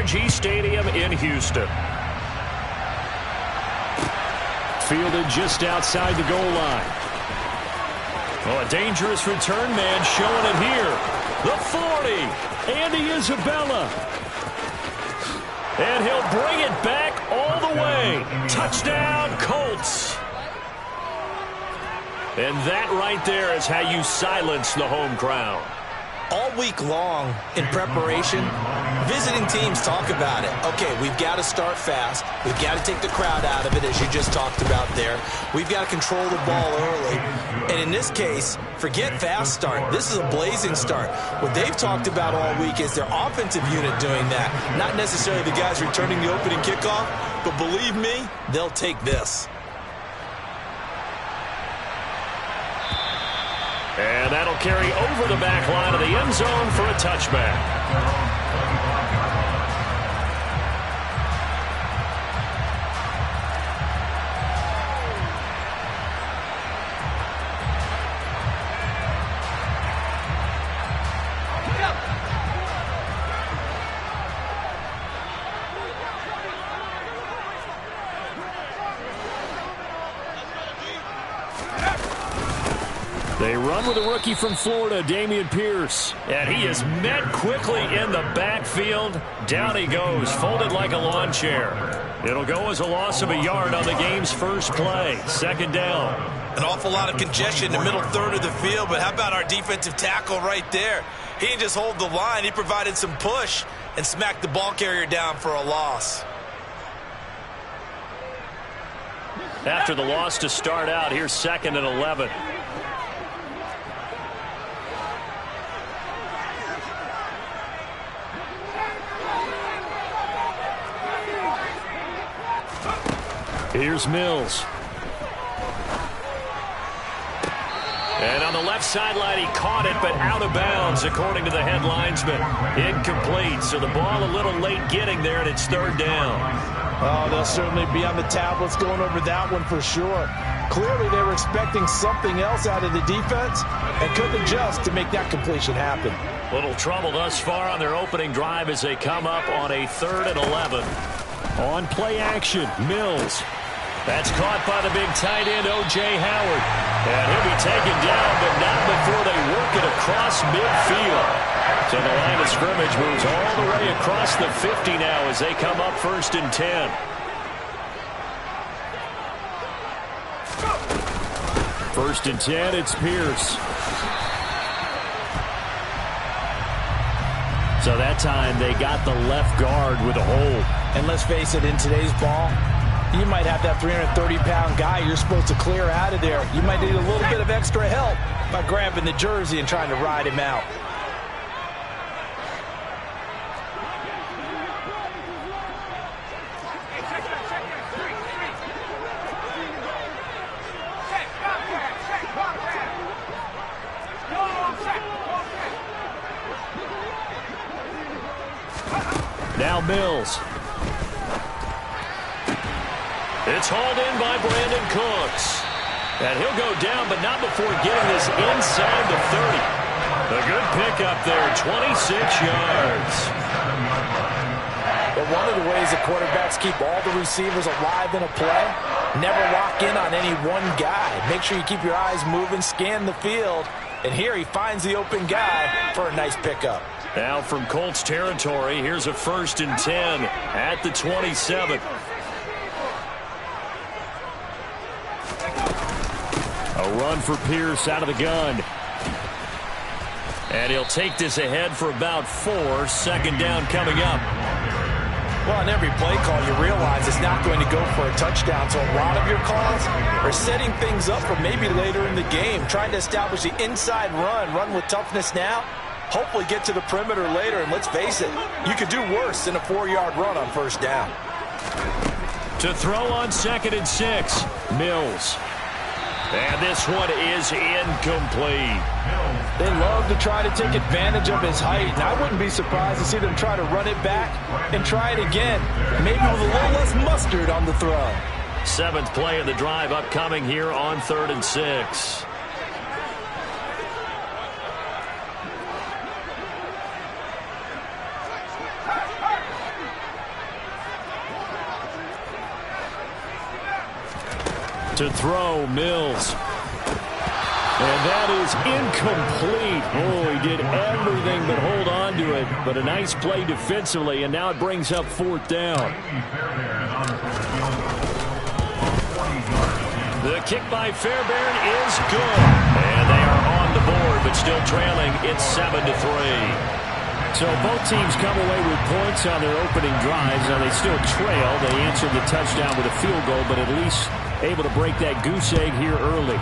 NRG Stadium in Houston. Fielded just outside the goal line. Oh, a dangerous return man showing it here. The 40, Andy Isabella. And he'll bring it back all the way. Touchdown, Colts. And that right there is how you silence the home crowd. All week long in preparation, visiting teams talk about it. Okay, we've got to start fast. We've got to take the crowd out of it, as you just talked about there. We've got to control the ball early. And in this case, forget fast start. This is a blazing start. What they've talked about all week is their offensive unit doing that. Not necessarily the guys returning the opening kickoff, but believe me, they'll take this. And that'll carry over the back line of the end zone for a touchback. They run with a rookie from Florida, Dameon Pierce. And he is met quickly in the backfield. Down he goes, folded like a lawn chair. It'll go as a loss of a yard on the game's first play. Second down. An awful lot of congestion in the middle third of the field, but how about our defensive tackle right there? He didn't just hold the line. He provided some push and smacked the ball carrier down for a loss. After the loss to start out, here's 2nd and 11. Here's Mills. And on the left sideline, he caught it, but out of bounds, according to the head linesman. Incomplete, so the ball a little late getting there, and it's 3rd down. Oh, they'll certainly be on the tablets going over that one for sure. Clearly, they were expecting something else out of the defense and couldn't adjust to make that completion happen. Little trouble thus far on their opening drive as they come up on a 3rd and 11. On play action, Mills. That's caught by the big tight end, O.J. Howard. And he'll be taken down, but not before they work it across midfield. So the line of scrimmage moves all the way across the 50 now as they come up 1st and 10. First and 10, it's Pierce. So that time they got the left guard with a hold. And let's face it, in today's ball, you might have that 330-pound guy you're supposed to clear out of there. You might need a little bit of extra help by grabbing the jersey and trying to ride him out. Now Mills. It's hauled in by Brandon Cooks. And he'll go down, but not before getting this inside the 30. A good pickup there, 26 yards. But one of the ways the quarterbacks keep all the receivers alive in a play, never lock in on any one guy. Make sure you keep your eyes moving, scan the field. And here he finds the open guy for a nice pickup. Now from Colts territory, here's a 1st and 10 at the 27. A run for Pierce out of the gun. And he'll take this ahead for about 4. 2nd down coming up. Well, on every play call, you realize it's not going to go for a touchdown. So a lot of your calls are setting things up for maybe later in the game, trying to establish the inside run with toughness now. Hopefully get to the perimeter later, and let's face it, you could do worse than a 4-yard run on 1st down. To throw on 2nd and 6, Mills. And this one is incomplete. They love to try to take advantage of his height, and I wouldn't be surprised to see them try to run it back and try it again, maybe with a little less mustard on the throw. 7th play of the drive upcoming here on 3rd and 6. To throw, Mills. And that is incomplete. Oh, he did everything but hold on to it. But a nice play defensively, and now it brings up 4th down. The kick by Fairbairn is good. And they are on the board, but still trailing. It's 7-3. So both teams come away with points on their opening drives. Now they still trail. They answered the touchdown with a field goal, but at least able to break that goose egg here early.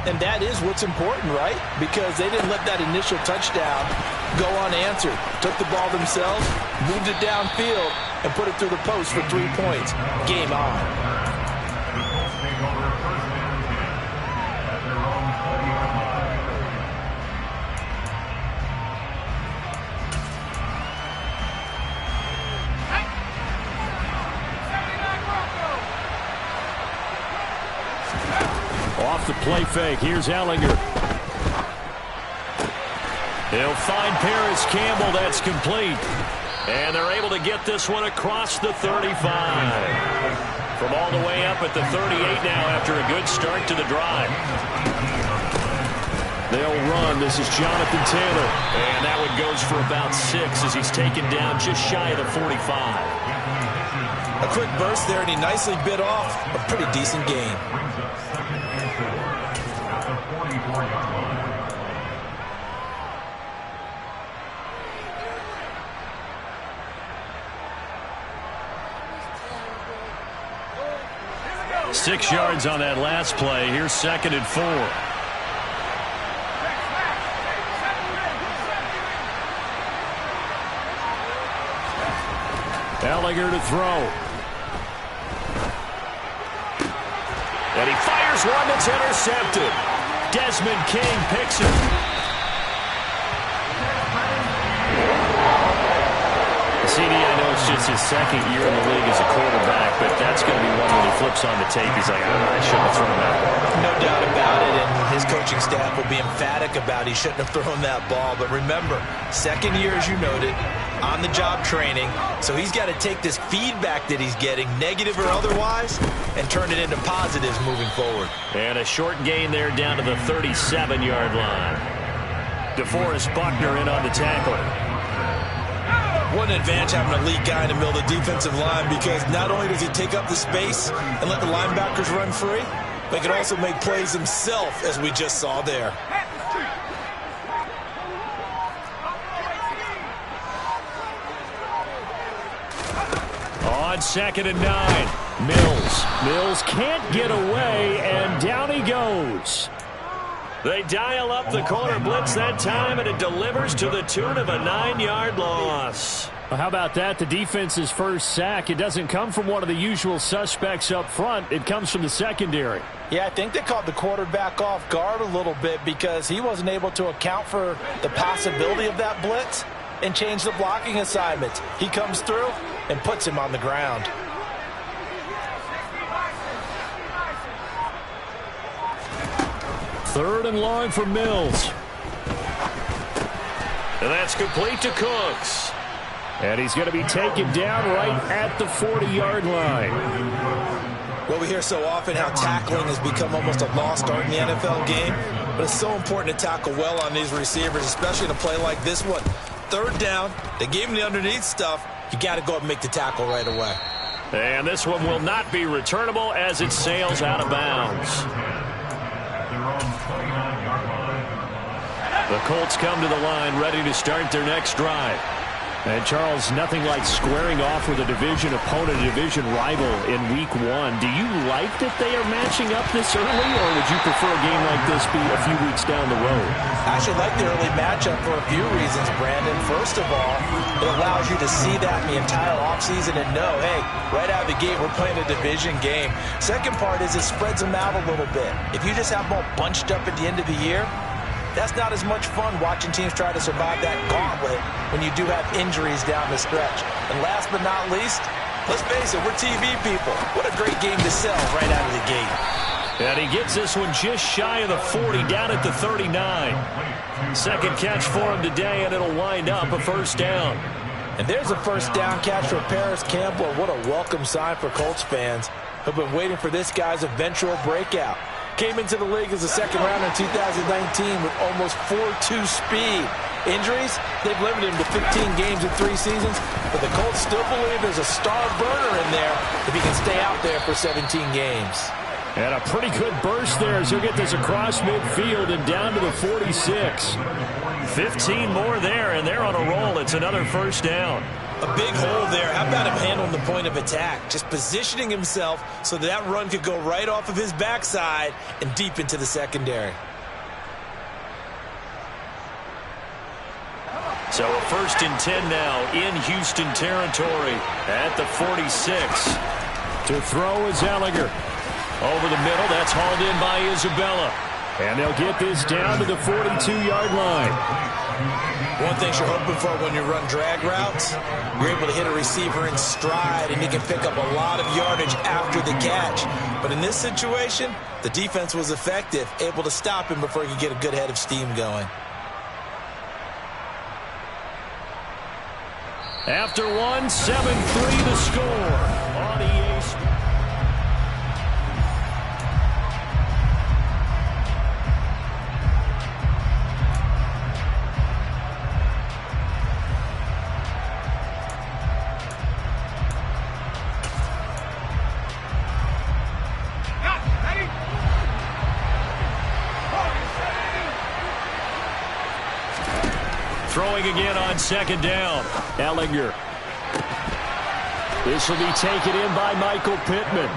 And that is what's important, right? Because they didn't let that initial touchdown go unanswered. Took the ball themselves, moved it downfield, and put it through the post for 3 points. Game on. Off the play fake. Here's Ehlinger. He'll find Paris Campbell. That's complete. And they're able to get this one across the 35. From all the way up at the 38 now after a good start to the drive. They'll run. This is Jonathan Taylor. And that one goes for about 6 as he's taken down just shy of the 45. A quick burst there, and he nicely bit off a pretty decent gain. Six yards on that last play. Here's 2nd and 4. Ehlinger to throw. And he fires one that's intercepted. Desmond King picks it. CD, I know it's just his 2nd year in the league as a quarterback, but that's going to be one when he flips on the tape. He's like, I shouldn't have thrown that. No doubt about it, and his coaching staff will be emphatic about he shouldn't have thrown that ball. But remember, 2nd year, as you noted, on-the-job training, so he's got to take this feedback that he's getting, negative or otherwise, and turn it into positives moving forward. And a short gain there down to the 37-yard line. DeForest Buckner in on the tackle. What an advantage having an elite guy in the middle of the defensive line, because not only does he take up the space and let the linebackers run free, but he can also make plays himself, as we just saw there. On 2nd and 9, Mills can't get away, and down he goes. They dial up the corner blitz that time, and it delivers to the tune of a 9-yard loss. Well, how about that? The defense's first sack. It doesn't come from one of the usual suspects up front. It comes from the secondary. Yeah, I think they caught the quarterback off guard a little bit because he wasn't able to account for the possibility of that blitz and change the blocking assignments. He comes through and puts him on the ground. Third and long for Mills. And that's complete to Cooks. And he's going to be taken down right at the 40-yard line. Well, we hear so often how tackling has become almost a lost art in the NFL game, but it's so important to tackle well on these receivers, especially in a play like this one. 3rd down, they gave him the underneath stuff. You got to go up and make the tackle right away. And this one will not be returnable as it sails out of bounds. The Colts come to the line ready to start their next drive. And, Charles, nothing like squaring off with a division opponent, a division rival in Week 1. Do you like that they are matching up this early, or would you prefer a game like this be a few weeks down the road? I actually like the early matchup for a few reasons, Brandon. First of all, it allows you to see that in the entire offseason and know, hey, right out of the gate, we're playing a division game. Second part is it spreads them out a little bit. If you just have them all bunched up at the end of the year, that's not as much fun watching teams try to survive that gauntlet when you do have injuries down the stretch. And last but not least, let's face it, we're TV people. What a great game to sell right out of the gate. And he gets this one just shy of the 40, down at the 39. Second catch for him today, and it'll wind up a first down. And there's a first down catch for Paris Campbell. What a welcome sign for Colts fans. have been waiting for this guy's eventual breakout. Came into the league as a second rounder in 2019 with almost 4.2 speed. Injuries, they've limited him to 15 games in 3 seasons, but the Colts still believe there's a star burner in there if he can stay out there for 17 games. And a pretty good burst there as he'll get this across midfield and down to the 46. 15 more there, and they're on a roll. It's another first down. A big hole there. How about him handling the point of attack? Just positioning himself so that run could go right off of his backside and deep into the secondary. So a 1st and 10 now in Houston territory at the 46. To throw is Ehlinger. Over the middle, that's hauled in by Isabella. And they'll get this down to the 42-yard line. One thing you're hoping for when you run drag routes, you're able to hit a receiver in stride, and he can pick up a lot of yardage after the catch. But in this situation, the defense was effective, able to stop him before he could get a good head of steam going. After 1, 7-3 to score on EA Sports. Throwing again on 2nd down. Ehlinger. This will be taken in by Michael Pittman.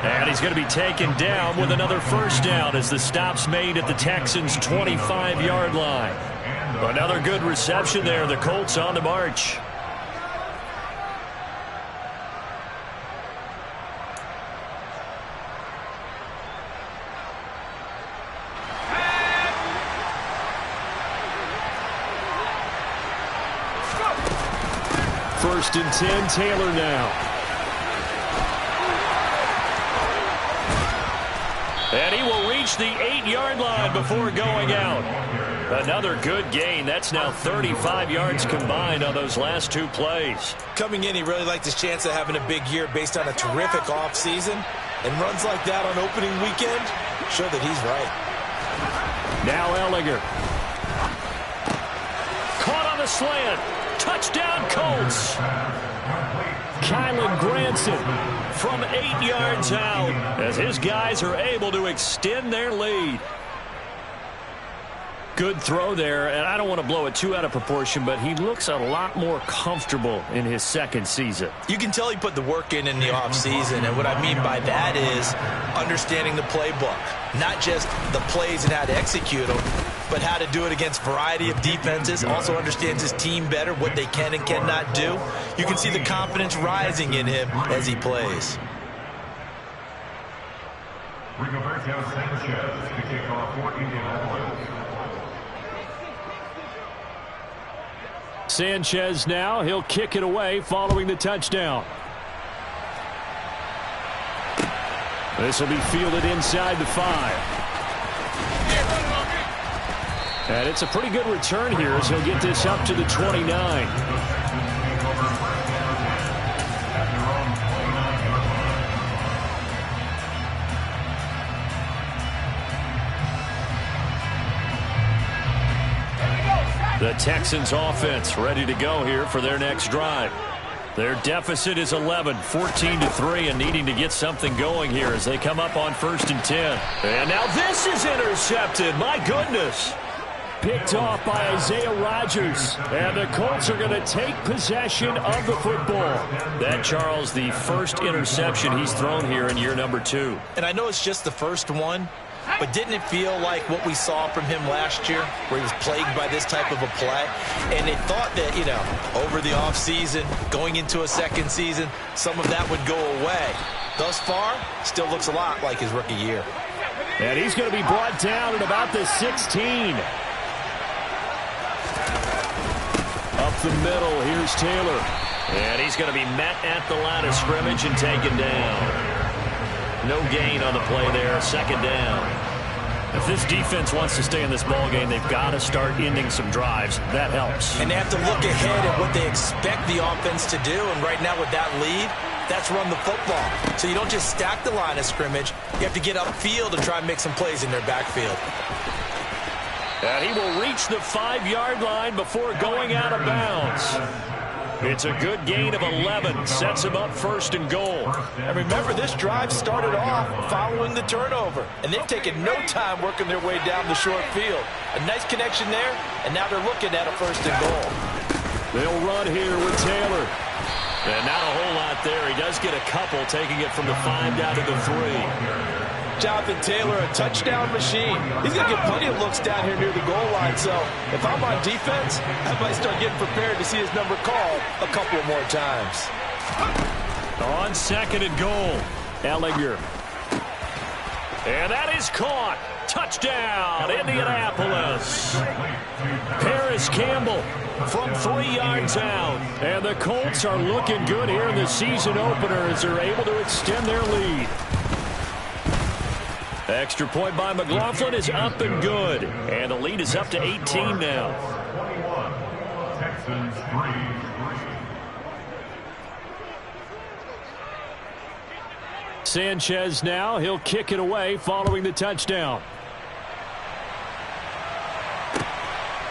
And he's going to be taken down with another first down as the stop's made at the Texans' 25-yard line. Another good reception there. The Colts on the march. First and 10, Taylor now. And he will reach the 8-yard line before going out. Another good gain. That's now 35 yards combined on those last 2 plays. Coming in, he really liked his chance of having a big year based on a terrific offseason. And runs like that on opening weekend show that he's right. Now Ehlinger. Caught on the slant. Touchdown, Colts. Kylen Granson from 8 yards out as his guys are able to extend their lead. Good throw there, and I don't want to blow it too out of proportion, but he looks a lot more comfortable in his 2nd season. You can tell he put the work in the offseason, and what I mean by that is understanding the playbook. Not just the plays and how to execute them, but how to do it against a variety of defenses. Also understands his team better, what they can and cannot do. You can see the confidence rising in him as he plays. Rigoberto Sanchez to kick off for Indianapolis. Sanchez now, he'll kick it away following the touchdown. This will be fielded inside the 5. And it's a pretty good return here as he'll get this up to the 29. The Texans offense ready to go here for their next drive. Their deficit is 11, 14-3, and needing to get something going here as they come up on 1st and 10. And now this is intercepted. My goodness. Picked off by Isaiah Rodgers. And the Colts are going to take possession of the football. That, Charles, the first interception he's thrown here in year number 2. And I know it's just the first one, but didn't it feel like what we saw from him last year, where he was plagued by this type of a play? And they thought that, you know, over the offseason, going into a 2nd season, some of that would go away. Thus far, still looks a lot like his rookie year. And he's going to be brought down at about the 16. Up the middle, here's Taylor. And he's going to be met at the line of scrimmage and taken down. No gain on the play there, 2nd down. If this defense wants to stay in this ballgame, they've got to start ending some drives. That helps. And they have to look ahead at what they expect the offense to do. And right now with that lead, That's run the football. So you don't just stack the line of scrimmage. You have to get upfield and try and make some plays in their backfield. And he will reach the 5-yard line before going out of bounds. It's a good gain of 11. Sets him up 1st and goal. And remember, this drive started off following the turnover. And they've taken no time working their way down the short field. A nice connection there, and now they're looking at a 1st and goal. They'll run here with Taylor. And not a whole lot there. He does get a couple, taking it from the 5 down to the 3. Jonathan Taylor, a touchdown machine. He's going to get plenty of looks down here near the goal line. So if I'm on defense, I might start getting prepared to see his number called a couple more times. On 2nd and goal, Ehlinger. And that is caught. Touchdown, Indianapolis. Paris Campbell from 3 yards out. And the Colts are looking good here in the season opener as they're able to extend their lead. Extra point by McLaughlin is up and good. And the lead is up to 18 now. 21, Texans 3. Sanchez now. He'll kick it away following the touchdown.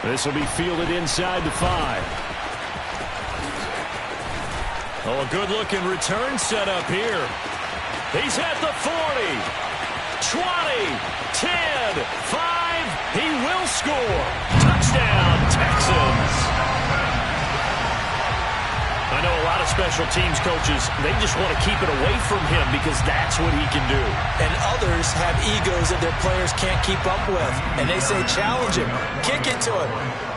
This will be fielded inside the 5. Oh, a good-looking return set up here. He's at the 40. 20, 10, 5, he will score. Touchdown, Texans. I know a lot of special teams coaches, they just want to keep it away from him because that's what he can do. And others have egos that their players can't keep up with. And they say, challenge him, kick it to him.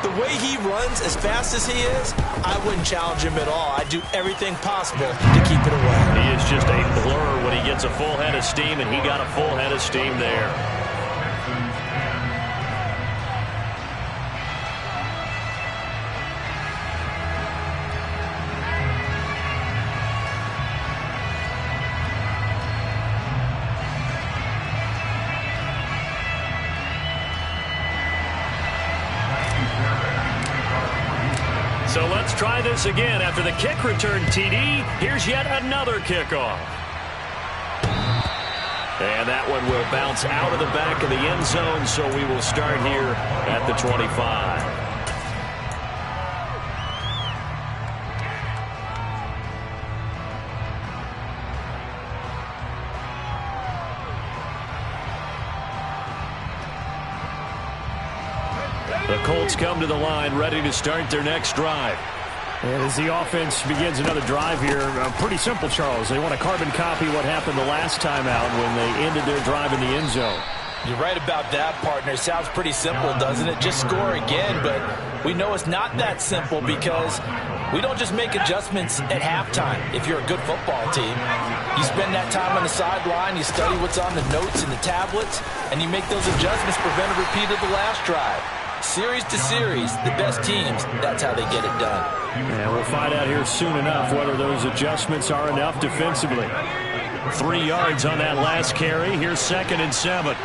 The way he runs as fast as he is, I wouldn't challenge him at all. I'd do everything possible to keep it away. He is just a blur when he gets a full head of steam, and he got a full head of steam there. So let's try this again. After the kick return TD, here's yet another kickoff. And that one will bounce out of the back of the end zone, so we will start here at the 25. The Colts come to the line, ready to start their next drive. And as the offense begins another drive here, pretty simple, Charles. They want to carbon copy what happened the last time out when they ended their drive in the end zone. You're right about that, partner. Sounds pretty simple, doesn't it? Just score again, but we know it's not that simple because we don't just make adjustments at halftime if you're a good football team. You spend that time on the sideline, you study what's on the notes and the tablets, and you make those adjustments, prevent a repeat of the last drive. Series to series, the best teams, that's how they get it done. And we'll find out here soon enough whether those adjustments are enough defensively. 3 yards on that last carry. Here's 2nd and 7.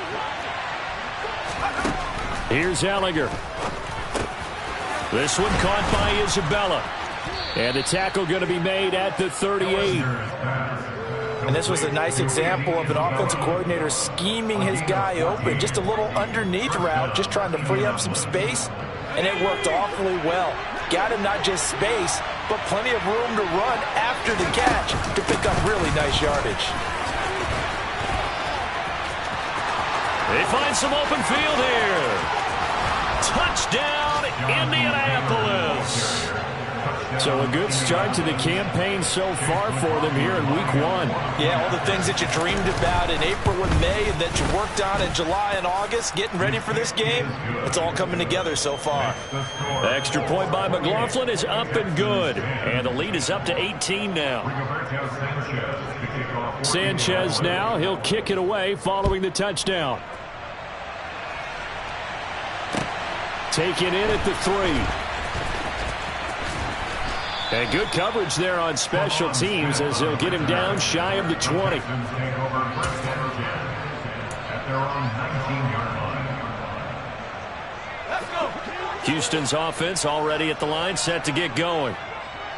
Here's Ehlinger. This one caught by Isabella. And the tackle going to be made at the 38. And this was a nice example of an offensive coordinator scheming his guy open. Just a little underneath route, just trying to free up some space. And it worked awfully well. Got him not just space, but plenty of room to run after the catch to pick up really nice yardage. They find some open field here. Touchdown, Indianapolis. So a good start to the campaign so far for them here in Week 1. Yeah, all the things that you dreamed about in April and May and that you worked on in July and August, getting ready for this game, it's all coming together so far. Extra point by McLaughlin is up and good. And the lead is up to 18 now. Sanchez now, he'll kick it away following the touchdown. Taken in at the 3. And good coverage there on special teams as they'll get him down shy of the 20. Houston's offense already at the line, set to get going.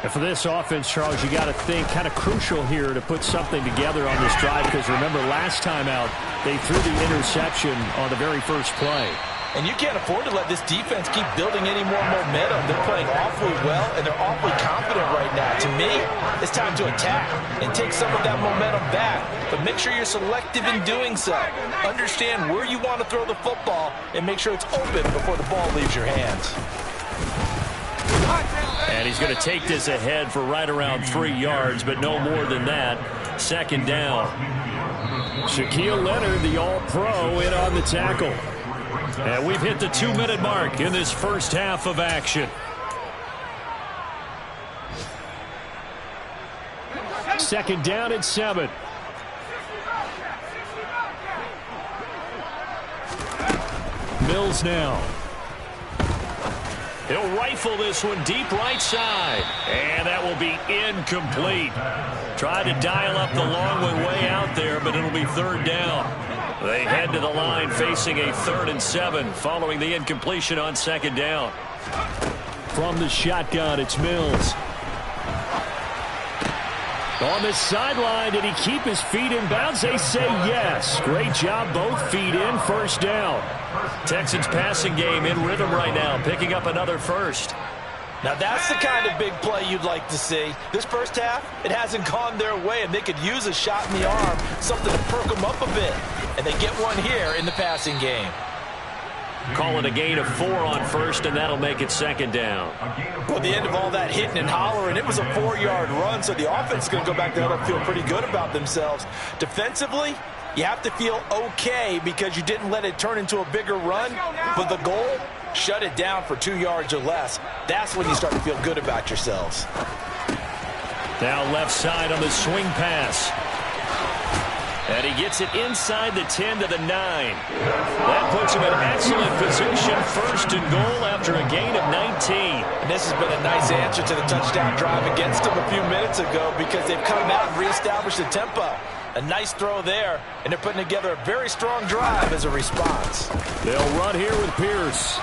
And for this offense, Charles, you got to think kind of crucial here to put something together on this drive, because remember last time out they threw the interception on the very first play. And you can't afford to let this defense keep building any more momentum. They're playing awfully well, and they're awfully confident right now. To me, it's time to attack and take some of that momentum back. But make sure you're selective in doing so. Understand where you want to throw the football and make sure it's open before the ball leaves your hands. And he's going to take this ahead for right around 3 yards, but no more than that. Second down. Shaquille Leonard, the All-Pro, in on the tackle. And we've hit the 2-minute mark in this first half of action. Second down and 7. Mills now. He'll rifle this one deep right side. And that will be incomplete. Tried to dial up the long one way out there, but it'll be third down. They head to the line facing a 3rd and 7 following the incompletion on second down. From the shotgun, it's Mills. On the sideline, did he keep his feet in bounds? They say yes. Great job, both feet in, first down. Texans passing game in rhythm right now, picking up another first. Now that's the kind of big play you'd like to see. This first half, it hasn't gone their way, and they could use a shot in the arm, something to perk them up a bit. And they get one here in the passing game. Call it a gain of 4 on first, and that'll make it second down. Well, at the end of all that hitting and hollering, it was a 4-yard run, so the offense is going to go back there and feel pretty good about themselves. Defensively, you have to feel okay because you didn't let it turn into a bigger run, but the goal, shut it down for 2 yards or less. That's when you start to feel good about yourselves. Now left side on the swing pass. And he gets it inside the 10 to the 9. That puts him in excellent position, first and goal after a gain of 19. And this has been a nice answer to the touchdown drive against them a few minutes ago because they've come out and reestablished the tempo. A nice throw there, and they're putting together a very strong drive as a response. They'll run here with Pierce.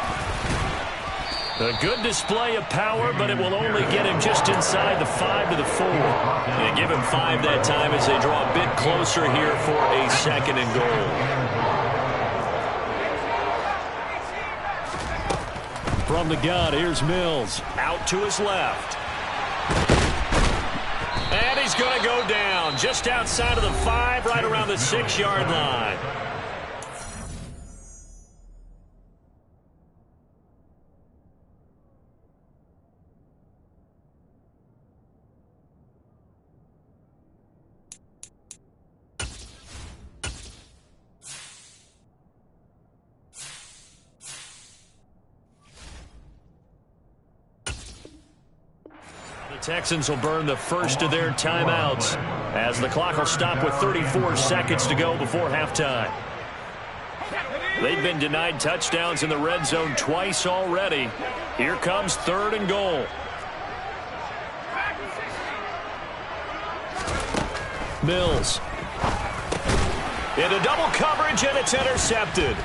A good display of power, but it will only get him just inside the 5 to the 4. They give him 5 that time as they draw a bit closer here for a second and goal. From the gun, here's Mills. Out to his left. And he's going to go down just outside of the 5, right around the 6-yard line. Texans will burn the first of their timeouts as the clock will stop with 34 seconds to go before halftime. They've been denied touchdowns in the red zone twice already. Here comes 3rd and goal. Mills. Into double coverage, and it's intercepted.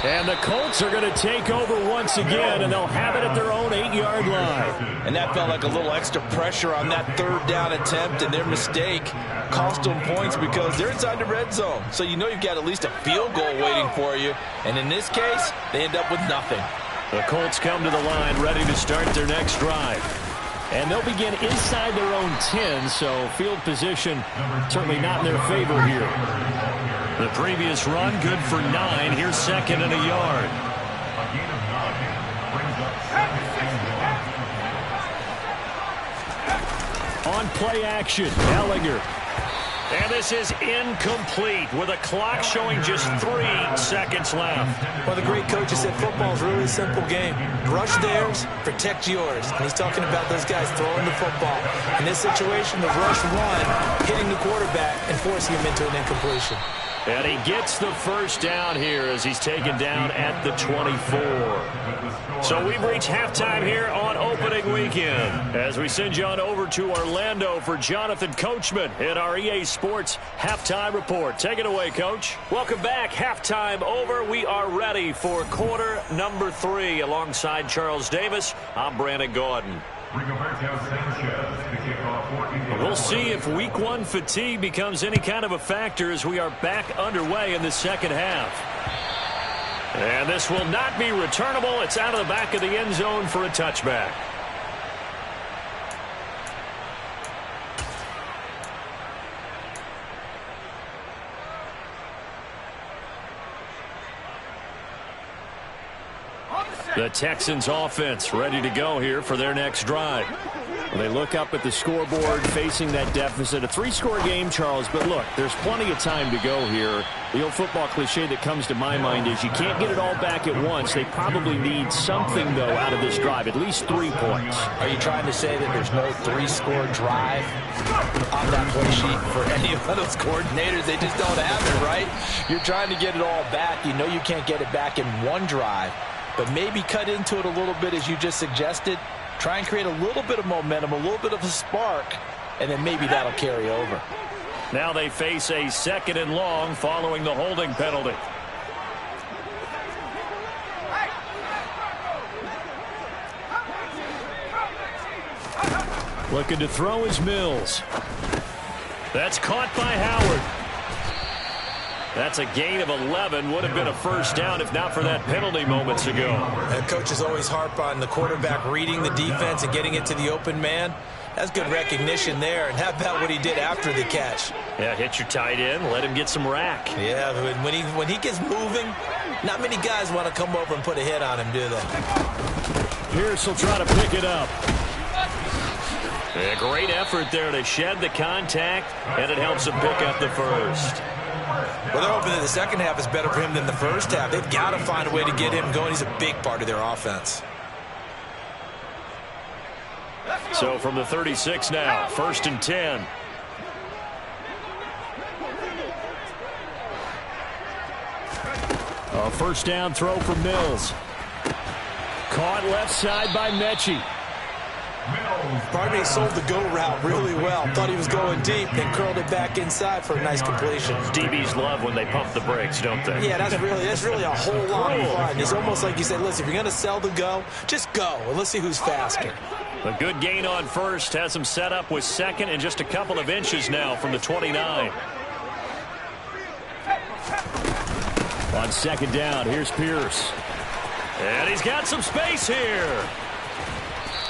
And the Colts are going to take over once again, and they'll have it at their own 8-yard line. And that felt like a little extra pressure on that 3rd down attempt, and their mistake cost them points because they're inside the red zone. So you know you've got at least a field goal waiting for you. And in this case, they end up with nothing. The Colts come to the line ready to start their next drive. And they'll begin inside their own 10, so field position certainly not in their favor here. The previous run, good for 9. Here's 2nd and a yard. On play action, Ehlinger. And this is incomplete with a clock showing just 3 seconds left. Well, the great coach has said football is really a simple game. Rush theirs, protect yours. And he's talking about those guys throwing the football. In this situation, the rush one, hitting the quarterback and forcing him into an incompletion. And he gets the first down here as he's taken down at the 24. So we've reached halftime here on opening weekend as we send you on over to Orlando for Jonathan Coachman in our EA Sports Halftime Report. Take it away, Coach. Welcome back. Halftime over. We are ready for quarter number 3 alongside Charles Davis. I'm Brandon Gaudin. Rigoberto Sanchez to kick off 14. We'll see if week one fatigue becomes any kind of a factor as we are back underway in the second half. And this will not be returnable. It's out of the back of the end zone for a touchback. The Texans offense ready to go here for their next drive. They look up at the scoreboard facing that deficit. A 3-score game, Charles, but look, there's plenty of time to go here. The old football cliche that comes to my mind is you can't get it all back at once. They probably need something, though, out of this drive, at least 3 points. Are you trying to say that there's no 3-score drive on that play sheet for any of those coordinators? They just don't have it, right? You're trying to get it all back. You know you can't get it back in one drive, but maybe cut into it a little bit as you just suggested. Try and create a little bit of momentum, a little bit of a spark, and then maybe that'll carry over. Now they face a 2nd and long following the holding penalty. Looking to throw is Mills. That's caught by Howard. That's a gain of 11. Would have been a first down if not for that penalty moments ago. And coaches always harp on the quarterback reading the defense and getting it to the open man. That's good recognition there. And how about what he did after the catch? Yeah, hit your tight end, let him get some rack. Yeah, when he gets moving, not many guys want to come over and put a hit on him, do they? Pierce will try to pick it up. A great effort there to shed the contact, and it helps him pick up the first. Well, they're hoping that the second half is better for him than the first half. They've got to find a way to get him going. He's a big part of their offense. So from the 36 now, 1st and 10. A first down throw for Mills. Caught left side by Mechie. Barney sold the go route really well. Thought he was going deep, then curled it back inside for a nice completion. DBs love when they pump the brakes, don't they? Yeah, that's really a whole lot of fun. It's almost like you said, listen, if you're going to sell the go, just go, and let's see who's faster. A good gain on first has him set up with 2nd and just a couple of inches now from the 29. On 2nd down, here's Pierce. And he's got some space here.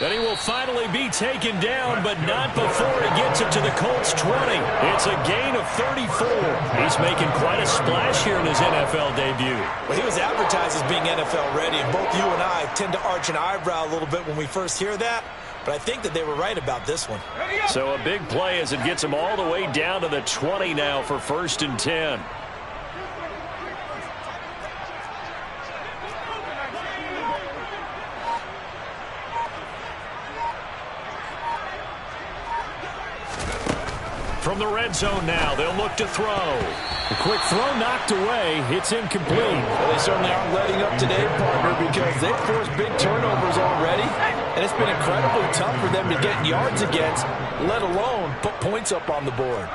And he will finally be taken down, but not before he gets it to the Colts 20. It's a gain of 34. He's making quite a splash here in his NFL debut. Well, he was advertised as being NFL ready, and both you and I tend to arch an eyebrow a little bit when we first hear that, but I think that they were right about this one. So a big play as it gets him all the way down to the 20 now for 1st and 10. From the red zone now, they'll look to throw. A quick throw knocked away. It's incomplete. Well, they certainly aren't letting up today, partner, because they've forced big turnovers already, and it's been incredibly tough for them to get yards against, let alone put points up on the board.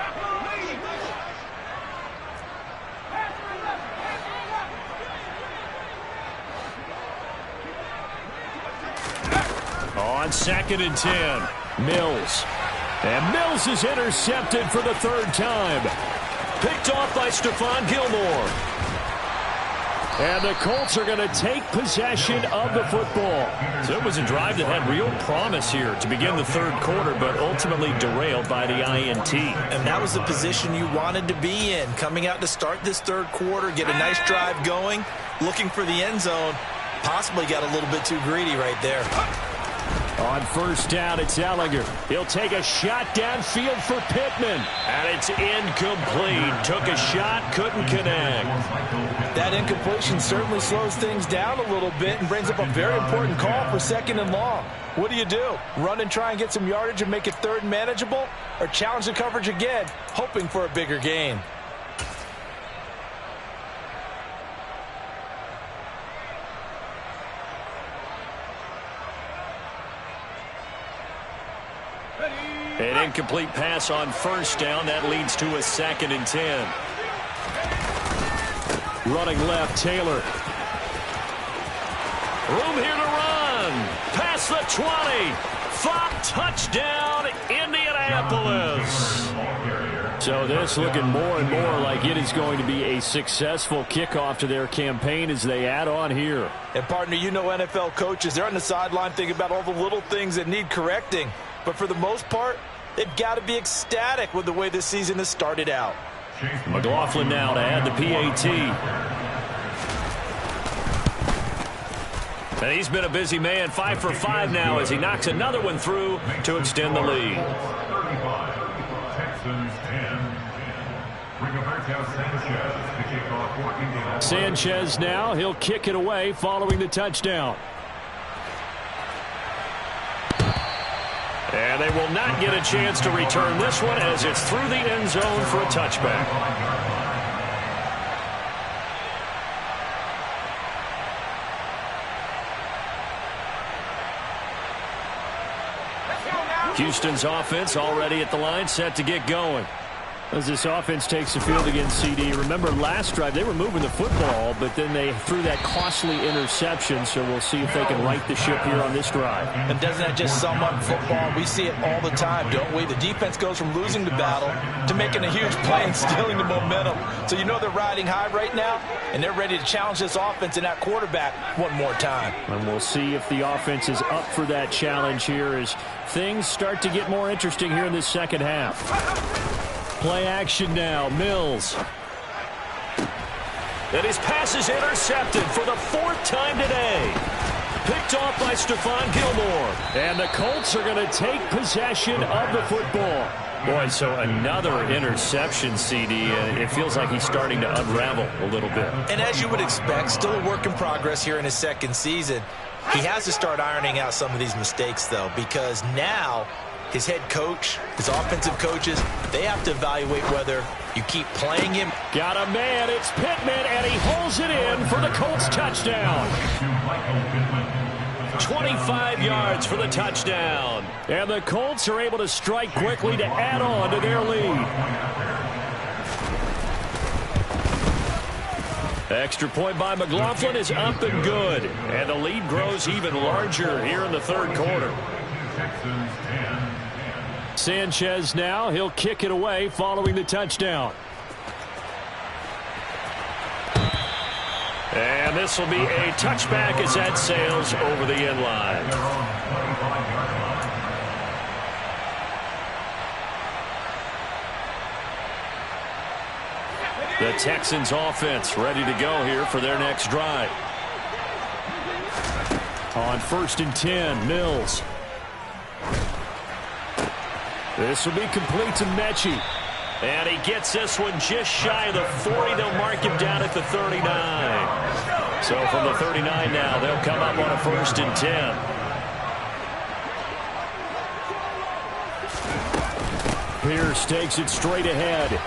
On 2nd and 10, Mills. And Mills is intercepted for the 3rd time. Picked off by Stephon Gilmore. And the Colts are going to take possession of the football. So it was a drive that had real promise here to begin the 3rd quarter, but ultimately derailed by the INT. And that was the position you wanted to be in. Coming out to start this 3rd quarter, get a nice drive going, looking for the end zone. Possibly got a little bit too greedy right there. On 1st down, it's Ehlinger. He'll take a shot downfield for Pittman. And it's incomplete. Took a shot, couldn't connect. That incompletion certainly slows things down a little bit and brings up a very important call for 2nd and long. What do? Run and try and get some yardage and make it 3rd and manageable? Or challenge the coverage again, hoping for a bigger gain? An incomplete pass on 1st down. That leads to a 2nd and 10. Running left, Taylor. Room here to run. Past the 20. Touchdown, Indianapolis. So this looking more and more like it is going to be a successful kickoff to their campaign as they add on here. And partner, you know NFL coaches, they're on the sideline thinking about all the little things that need correcting. But for the most part, they've got to be ecstatic with the way this season has started out. McLaughlin now to add the PAT. And he's been a busy man, 5 for 5 now as he knocks another one through to extend the lead. 35, Texans 10. Rigoberto Sanchez to kick off for Indianapolis. Sanchez now, he'll kick it away following the touchdown. And they will not get a chance to return this one as it's through the end zone for a touchback. Houston's offense already at the line, set to get going. As this offense takes the field against CD. Remember last drive they were moving the football, but then they threw that costly interception, so we'll see if they can right the ship here on this drive. And doesn't that just sum up football? We see it all the time, don't we? The defense goes from losing the battle to making a huge play and stealing the momentum. So you know they're riding high right now, and they're ready to challenge this offense and that quarterback one more time. And we'll see if the offense is up for that challenge here as things start to get more interesting here in this second half. Play action now, Mills. And his pass is intercepted for the 4th time today. Picked off by Stephon Gilmore. And the Colts are going to take possession of the football. Boy, so another interception, CD, and it feels like he's starting to unravel a little bit. And as you would expect, still a work in progress here in his second season. He has to start ironing out some of these mistakes, though, because now his head coach, his offensive coaches, they have to evaluate whether you keep playing him. Got a man, it's Pittman, and he holds it in for the Colts touchdown. 25 yards for the touchdown. And the Colts are able to strike quickly to add on to their lead. Extra point by McLaughlin is up and good. And the lead grows even larger here in the third quarter. Sanchez now, he'll kick it away following the touchdown. And this will be a touchback as that sails over the end line. The Texans offense ready to go here for their next drive. On 1st and 10, Mills. This will be complete to Mechie. And he gets this one just shy of the 40. They'll mark him down at the 39. So from the 39 now, they'll come up on a 1st and 10. Pierce takes it straight ahead.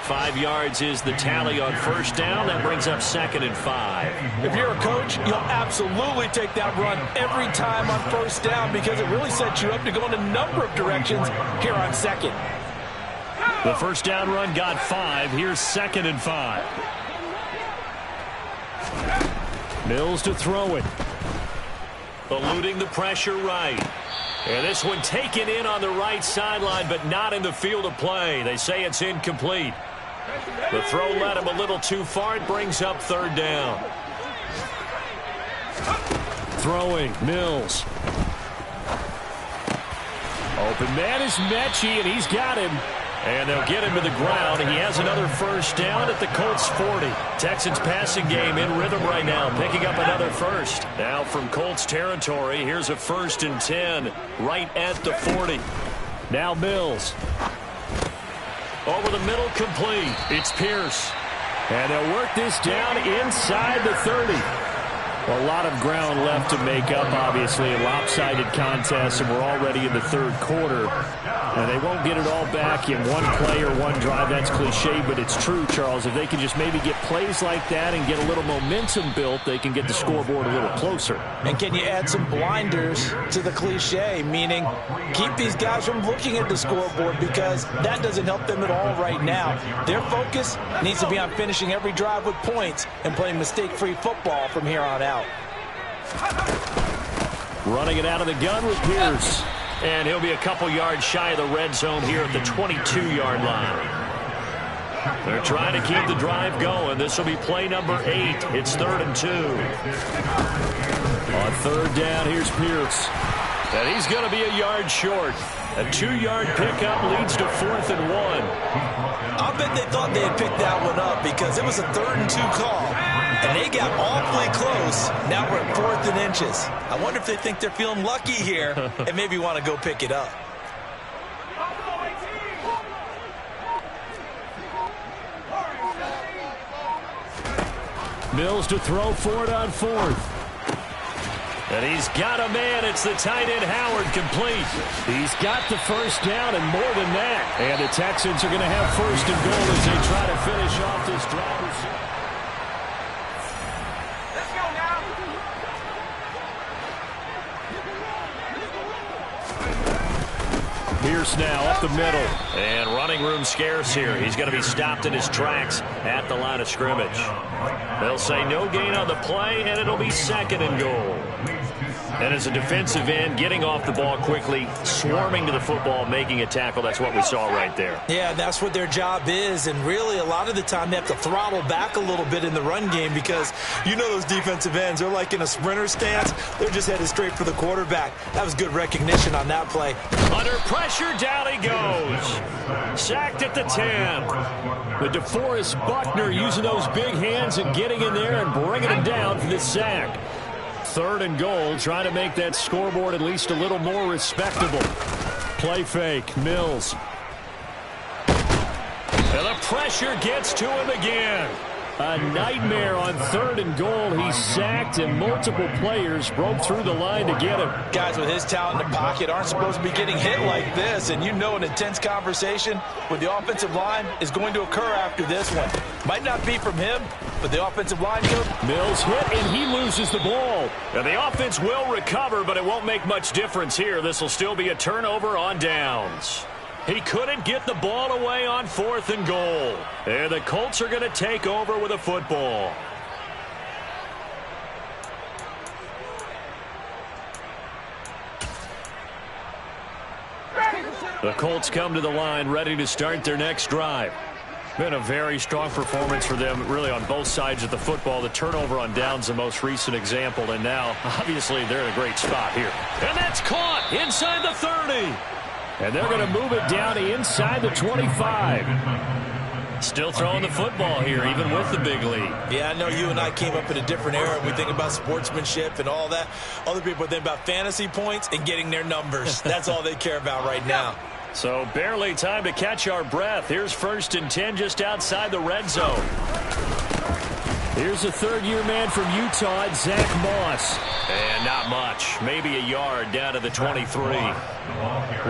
5 yards is the tally on 1st down. That brings up 2nd and 5. If you're a coach, you'll absolutely take that run every time on 1st down because it really sets you up to go in a number of directions here on 2nd. The 1st down run got 5. Here's 2nd and 5. Mills to throw it. Eluding the pressure right. And this one taken in on the right sideline, but not in the field of play. They say it's incomplete. The throw led him a little too far. It brings up 3rd down. Throwing, Mills. Open man is Mechie, and he's got him. And they'll get him to the ground. He has another 1st down at the Colts 40. Texans passing game in rhythm right now, picking up another 1st. Now from Colts territory, here's a 1st and 10 right at the 40. Now Mills. Over the middle, complete. It's Pierce. And they'll work this down inside the 30. A lot of ground left to make up, obviously, a lopsided contest, and we're already in the 3rd quarter. And they won't get it all back in one play or one drive. That's cliche, but it's true, Charles. If they can just maybe get plays like that and get a little momentum built, they can get the scoreboard a little closer. And can you add some blinders to the cliche, meaning keep these guys from looking at the scoreboard because that doesn't help them at all right now. Their focus needs to be on finishing every drive with points and playing mistake-free football from here on out. Running it out of the gun with Pierce. And he'll be a couple yards shy of the red zone here at the 22-yard line. They're trying to keep the drive going. This will be play number 8. It's 3rd and 2. On 3rd down, here's Pierce. And he's going to be a yard short. A 2-yard pickup leads to 4th and 1. I'll bet they thought they had picked that one up because it was a 3rd and 2 call. And they got awfully close. Now we're at 4th and inches. I wonder if they think they're feeling lucky here and maybe want to go pick it up. Mills to throw for it on 4th. And he's got a man. It's the tight end Howard, complete. He's got the first down and more than that. And the Texans are going to have 1st and goal as they try to finish off this drive. Let's go now. Pierce now up the middle. And running room scarce here. He's going to be stopped in his tracks at the line of scrimmage. They'll say no gain on the play, and it'll be 2nd and goal. And as a defensive end, getting off the ball quickly, swarming to the football, making a tackle, that's what we saw right there. Yeah, that's what their job is, and really a lot of the time they have to throttle back a little bit in the run game because you know those defensive ends, they're like in a sprinter stance. They're just headed straight for the quarterback. That was good recognition on that play. Under pressure, down he goes. Sacked at the 10. But DeForest Buckner using those big hands and getting in there and bringing him down for the sack. 3rd and goal, trying to make that scoreboard at least a little more respectable. Play fake, Mills. And the pressure gets to him again. A nightmare on 3rd and goal. He's sacked, and multiple players broke through the line to get him. Guys with his talent in the pocket aren't supposed to be getting hit like this, and you know an intense conversation with the offensive line is going to occur after this one. Might not be from him, but the offensive line coach. Mills hit, and he loses the ball. And the offense will recover, but it won't make much difference here. This will still be a turnover on downs. He couldn't get the ball away on 4th and goal. And the Colts are going to take over with a football. The Colts come to the line ready to start their next drive. Been a very strong performance for them, really, on both sides of the football. The turnover on downs, the most recent example, and now, obviously, they're in a great spot here. And that's caught inside the 30. And they're going to move it down to inside the 25. Still throwing the football here, even with the big lead. Yeah, I know you and I came up in a different era. We think about sportsmanship and all that. Other people think about fantasy points and getting their numbers. That's all they care about right now. So barely time to catch our breath. Here's 1st and 10 just outside the red zone. Here's a 3rd-year man from Utah, Zach Moss. And not much. Maybe a yard down to the 23.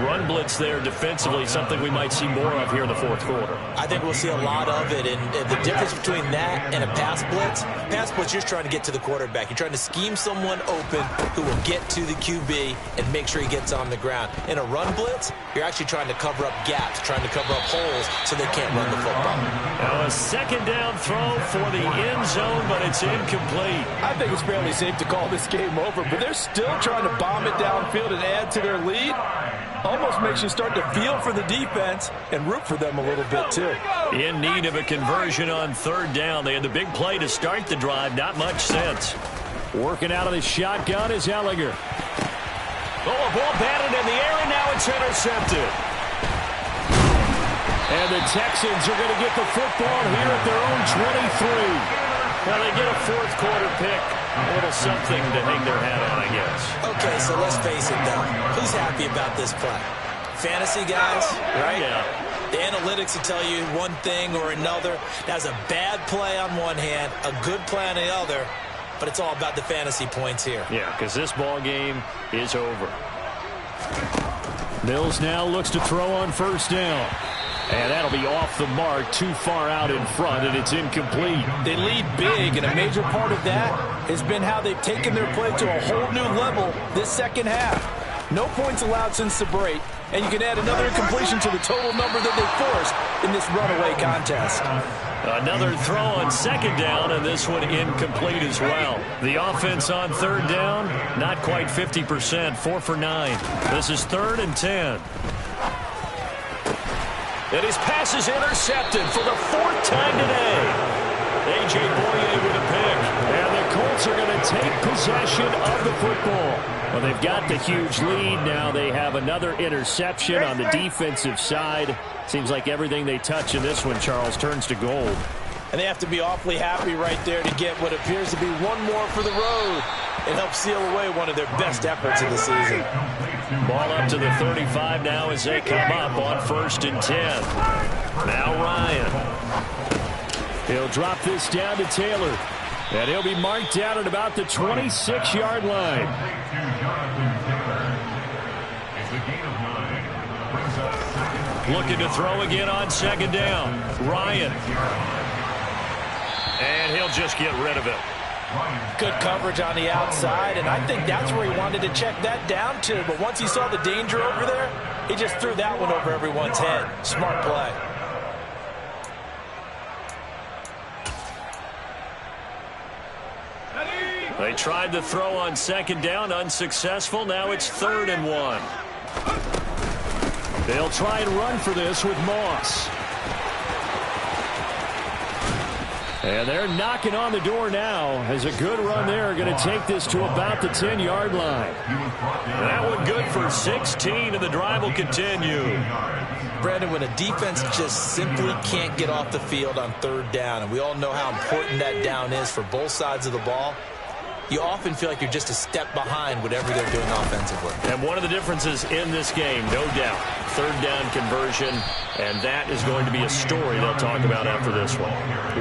Run blitz there defensively, something we might see more of here in the 4th quarter. I think we'll see a lot of it, and the difference between that and a pass blitz, you're just trying to get to the quarterback. You're trying to scheme someone open who will get to the QB and make sure he gets on the ground. In a run blitz, you're actually trying to cover up gaps, trying to cover up holes so they can't run the football. Now a 2nd down throw for the end zone, but it's incomplete. I think it's fairly safe to call this game over, but they're still trying to bomb it downfield and add to their lead. Almost makes you start to feel for the defense and root for them a little bit, too. In need of a conversion on 3rd down. They had the big play to start the drive. Not much sense. Working out of the shotgun is Ehlinger. Oh, a ball batted in the air, and now it's intercepted. And the Texans are going to get the football here at their own 23. Well, they get a 4th quarter pick. A little something to hang their hat on, I guess. Okay, so let's face it, though. Who's happy about this play? Fantasy guys, right? Yeah. The analytics will tell you one thing or another. That was a bad play on one hand, a good play on the other, but it's all about the fantasy points here. Yeah, because this ball game is over. Mills now looks to throw on 1st down. And that'll be off the mark, too far out in front, and it's incomplete. They lead big, and a major part of that has been how they've taken their play to a whole new level this 2nd half. No points allowed since the break, and you can add another incompletion to the total number that they forced in this runaway contest. Another throw on second down, and this one incomplete as well. The offense on third down, not quite 50%, 4 for 9. This is 3rd and 10. And his pass is intercepted for the 4th time today. A.J. Bouye with a pick. And the Colts are going to take possession of the football. Well, they've got the huge lead. Now they have another interception on the defensive side. Seems like everything they touch in this one, Charles, turns to gold. And they have to be awfully happy right there to get what appears to be one more for the road. It helps seal away one of their best efforts of the season. Ball up to the 35 now as they come up on 1st and 10. Now Ryan. He'll drop this down to Taylor. And he'll be marked down at about the 26-yard line. Looking to throw again on 2nd down. Ryan. And he'll just get rid of it. Good coverage on the outside, and I think that's where he wanted to check that down to. But once he saw the danger over there, he just threw that one over everyone's head. Smart play. They tried to throw on 2nd down, unsuccessful. Now it's 3rd and 1. They'll try and run for this with Moss. And they're knocking on the door now as a good run there. Going to take this to about the 10-yard line. That one good for 16, and the drive will continue. Brandon, when a defense just simply can't get off the field on 3rd down, and we all know how important that down is for both sides of the ball, you often feel like you're just a step behind whatever they're doing offensively. And one of the differences in this game, no doubt, 3rd down conversion, and that is going to be a story they'll talk about after this one.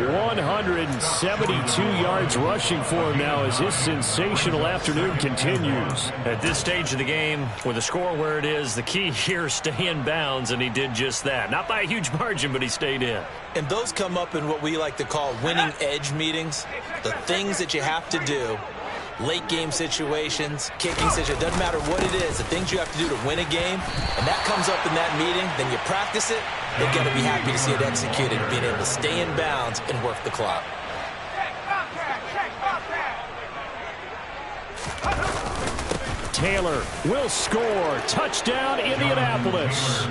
172 yards rushing for him now as his sensational afternoon continues. At this stage of the game, with the score where it is, the key here is stay in bounds, and he did just that. Not by a huge margin, but he stayed in. And those come up in what we like to call winning edge meetings. The things that you have to do, late game situations, kicking situations, doesn't matter what it is, the things you have to do to win a game, and that comes up in that meeting, then you practice it, they've got to be happy to see it executed, being able to stay in bounds and work the clock. Taylor will score. Touchdown, Indianapolis.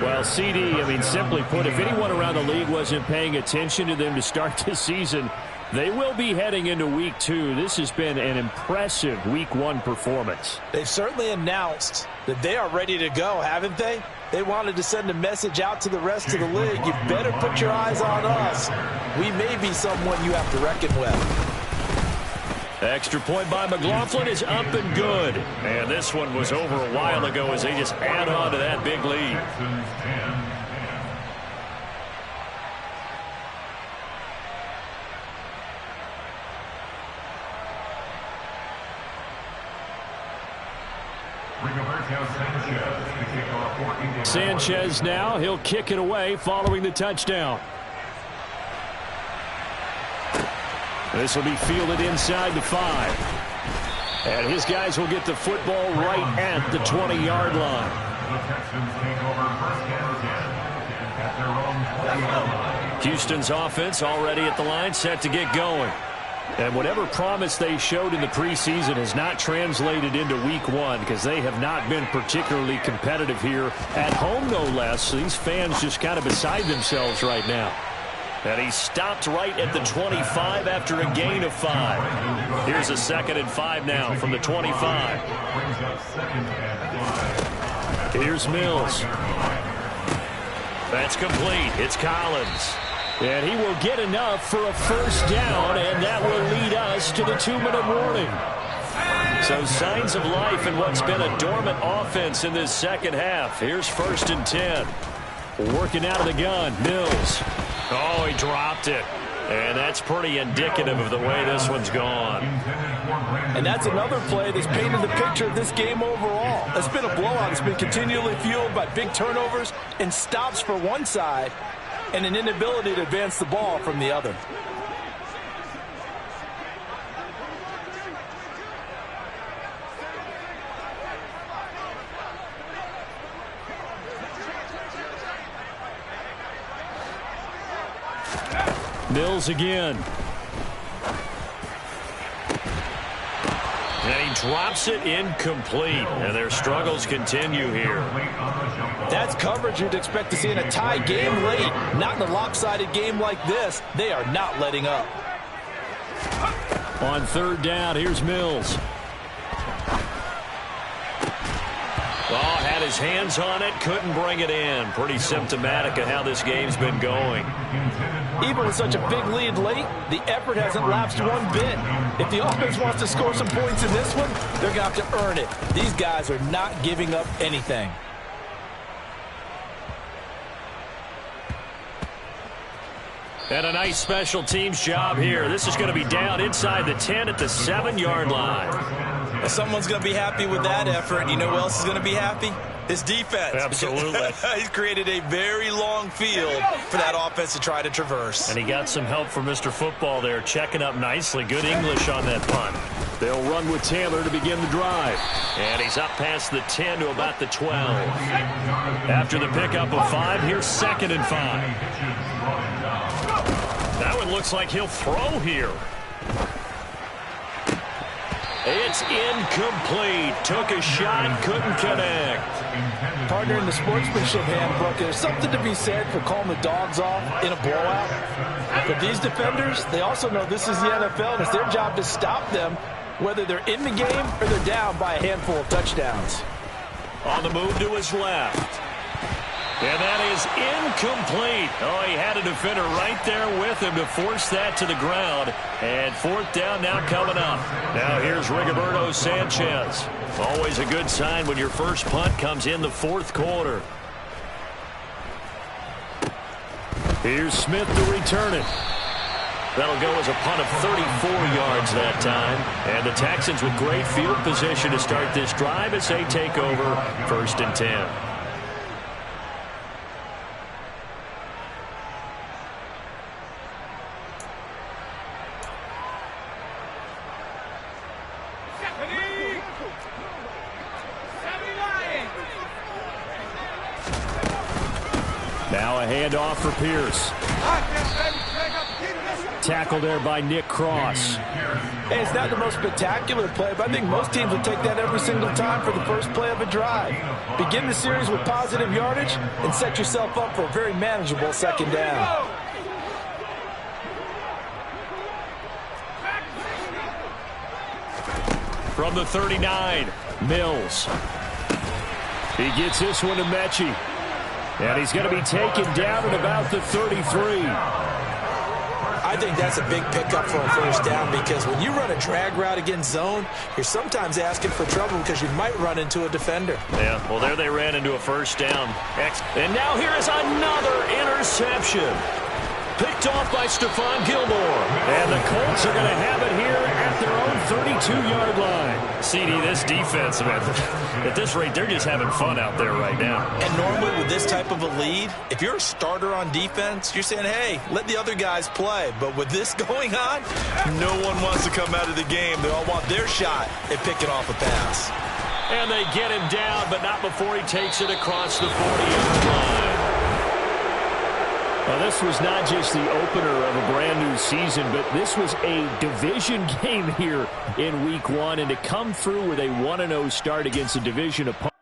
Well, CD, simply put, if anyone around the league wasn't paying attention to them to start this season, they will be heading into Week 2. This has been an impressive Week 1 performance. They've certainly announced that they are ready to go, haven't they? They wanted to send a message out to the rest of the league. You better put your eyes on us. We may be someone you have to reckon with. Extra point by McLaughlin is up and good. And this one was over a while ago as they just add on to that big lead. Sanchez now, he'll kick it away following the touchdown. This will be fielded inside the 5. And his guys will get the football right at the 20-yard line. Houston's offense already at the line, set to get going. And whatever promise they showed in the preseason has not translated into Week 1 because they have not been particularly competitive here at home, no less. These fans just kind of beside themselves right now. And he stopped right at the 25 after a gain of 5. Here's a 2nd and 5 now from the 25. Here's Mills. That's complete. It's Collins. And he will get enough for a first down, and that will lead us to the 2-minute warning. So signs of life in what's been a dormant offense in this second half. Here's 1st and 10. Working out of the gun, Mills. Oh, he dropped it. And that's pretty indicative of the way this one's gone. And that's another play that's painted the picture of this game overall. It's been a blowout. It's been continually fueled by big turnovers and stops for one side and an inability to advance the ball from the other. Mills again. And he drops it incomplete. And their struggles continue here. That's coverage you'd expect to see in a tie game late. Not in a lopsided game like this. They are not letting up. On third down, here's Mills. Oh, had his hands on it, couldn't bring it in. Pretty symptomatic of how this game's been going. Even with such a big lead late, the effort hasn't lapsed one bit. If the offense wants to score some points in this one, they're going to have to earn it. These guys are not giving up anything. And a nice special teams job here. This is going to be down inside the 10 at the 7-yard line. Someone's going to be happy with that effort. You know who else is going to be happy? His defense. Absolutely. He's created a very long field for that offense to try to traverse. And he got some help from Mr. Football there, checking up nicely. Good English on that punt. They'll run with Taylor to begin the drive. And he's up past the 10 to about the 12. After the pickup of 5, here's 2nd and 5. That one looks like he'll throw here. It's incomplete. Took a shot, couldn't connect. Partner, in the sportsmanship handbook, there's something to be said for calling the dogs off in a blowout. But these defenders, they also know this is the NFL, and it's their job to stop them, whether they're in the game or they're down by a handful of touchdowns. On the move to his left. And that is incomplete. Oh, he had a defender right there with him to force that to the ground. And 4th down now coming up. Now here's Rigoberto Sanchez. Always a good sign when your first punt comes in the 4th quarter. Here's Smith to return it. That'll go as a punt of 34 yards that time. And the Texans with great field position to start this drive as they take over 1st and 10. Now a handoff for Pierce. Tackle there by Nick Cross. Hey, it's not the most spectacular play, but I think most teams will take that every single time for the first play of a drive. Begin the series with positive yardage and set yourself up for a very manageable 2nd down. From the 39, Mills. He gets this one to Mechie. And he's going to be taken down at about the 33. I think that's a big pickup for a 1st down because when you run a drag route against zone, you're sometimes asking for trouble because you might run into a defender. Yeah, well, there they ran into a 1st down. And now here is another interception. Picked off by Stephon Gilmore. And the Colts are going to have it here at their own 32-yard line. CD, this defense, man, at this rate, they're just having fun out there right now. And normally with this type of a lead, if you're a starter on defense, you're saying, hey, let the other guys play. But with this going on, no one wants to come out of the game. They all want their shot at picking off a pass. And they get him down, but not before he takes it across the 40-yard line. Well, this was not just the opener of a brand-new season, but this was a division game here in Week 1, and to come through with a 1-0 start against a division opponent.